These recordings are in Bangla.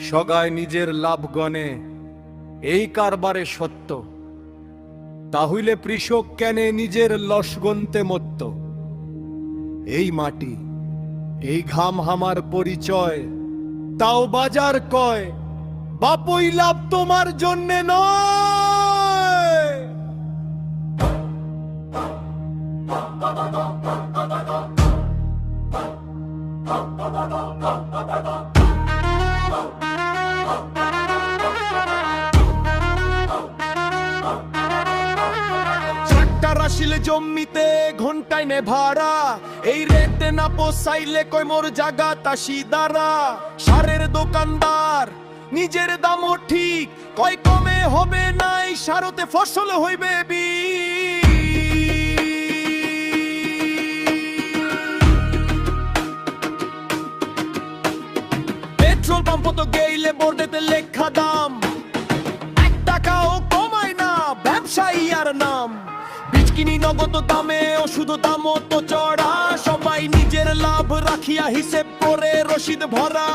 সগায় নিজের লাভ গণে এই কারবারে সত্য, তাহলে কৃষক কেনে নিজের লস গন্তে মত্ত। এই মাটি এই ঘাম হামার পরিচয়, তাও বাজার কয় বাপই লাভ তোমার জন্যে নয়। ট্রাক্টর আসিলে জমিতে ঘন্টায় নে ভাড়া, এই রেটে না পোসাইলে কই মোর জাগা তাসি দ্বারা। সারের দোকানদার নিজের দামও ঠিক কয় কমে হবে নাই, সারতে ফসল হইবে বি। পেট্রোল পাম্প তো গেইলে বোর্ডেতে লেখা দাম, 1 টাকাও কমায় না ব্যবসায়ী আর নাম। বীজ কিনি নগদ দামে, ওষুধ দামও তো চড়া, সবাই নিজের লাভ রাখিয়া হিসেব করে রসিদ ভরা।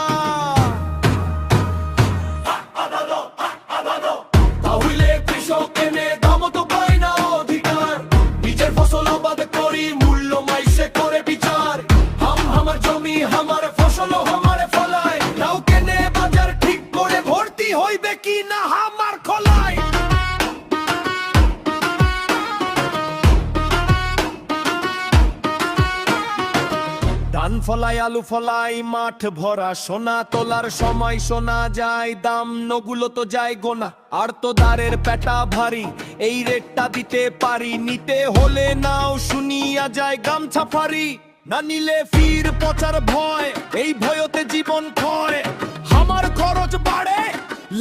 তাহলে কৃষক এনে দাম তো পায় না অধিকার, নিজের ফসল আবাদ করি মূল্য মাইসে করে বিচার। আমার জমি আমার ফসল আমারে ফলায়, তাও কেনে বাজার ঠিক করে ভর্তি হইবে কি না আমার খলায়। ধান ফলাই আলু ফলাই মাঠ ভরা সোনা, তোলার সময় শোনা যায় দাম নগুলো তো যায় গোনা। আর তো দাঁড়ের পেটা ভারী, এই রেটটা দিতে পারি, নিতে হলে নাও শুনিয়া যায় গামছা ফারি। না নিলে ফির পচার ভয়, এই ভয়তে জীবন ক্ষয়। আমার খরচ বাড়ে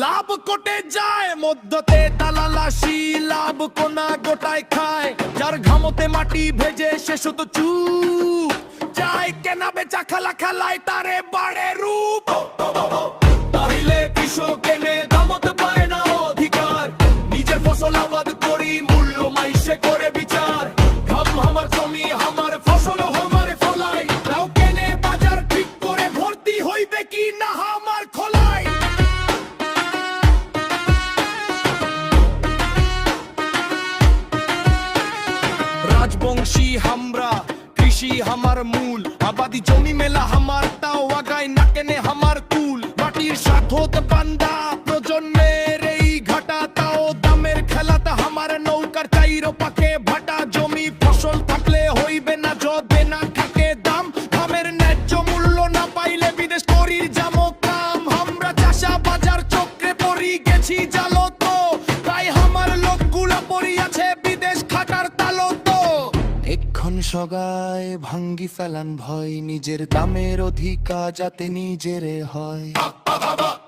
লাভ কোটে যায়, মধ্যতে দালালাসি লাভ কোনা গোটায় খায়। যার ঘামতে মাটি ভেজে শেষ তো চুপ যায়, কেনা বেচা খেলা খেলায় তারে বাড়ে রূপ। তাহলে কৃষক এনে দামত পায় না অধিকার, নিজের ফসল আবাদ করি মূল্য মাইসে করে বিচার। ঘাম আমার জমি আমার ফসল আমার ফলাই, তাও কেনে বাজার ঠিক করে ভর্তি হইবে কি না আমার খোলায়। রাজবংশী হামরা কৃষি হামার মূল, আবাদি জমি মেলা হামার, তাও আগায় না কেনে হামার কুল। মাটির সাথত বান্দা প্রজন্মের এই ঘাটা, তাও দামের খেলাটা হামার নৌকার চাইরো পাকে ভাটা। জমি ফসল থাকলে হইবে না যদি না থাকে দাম, দামের ন্যায্য মূল্য না পাইলে বিদেশ করির যামো কাম। আমরা চাষা বাজার চক্রে পড়ি গেছি জালো তো, তাই হামার লোকগুলা পড়ি আছে বিদেশ খাটার তালো তো। এক্ষণ সগায় ভাঙ্গি ফেলান ভয়, নিজের দামের অধিকার যাতে নিজেরে হয়।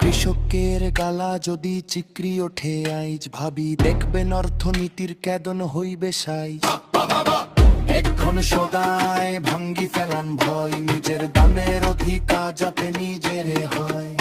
কৃষকের গালা যদি চিক্রি ওঠে আইজ, ভাবি দেখবেন অর্থনীতির কেদন হইবে সাইজ। এক্ষণ সগায় ভাঙ্গি ফেলান ভয়, নিজের দামের অধিকার যাতে নিজেরে হয়।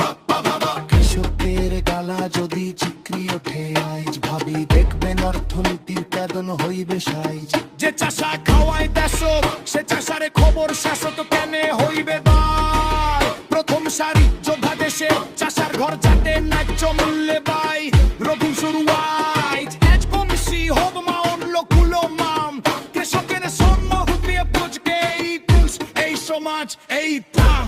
কৃষকের গালা যদি চিক্রি ওঠে আইজ, ভাবি দেখবেন অর্থনীতির কেদন হইবে সাইজ। যে চাষা খাওয়ায় দেশক, সে চাষারে খবর শাসক কেনে হইবে দায়। প্রথম সারি যোদ্ধা দেশে চাষার ঘর যাতে ন্যায্য মূল্যে পাই। রবি শুরুয়াইট এজ কমসি হব মাউন লোকুলো মাম, কৃষকের সম্মান হুপিয়ে বুঝকে এই তুলস এই সমাজ এই প্রাণ।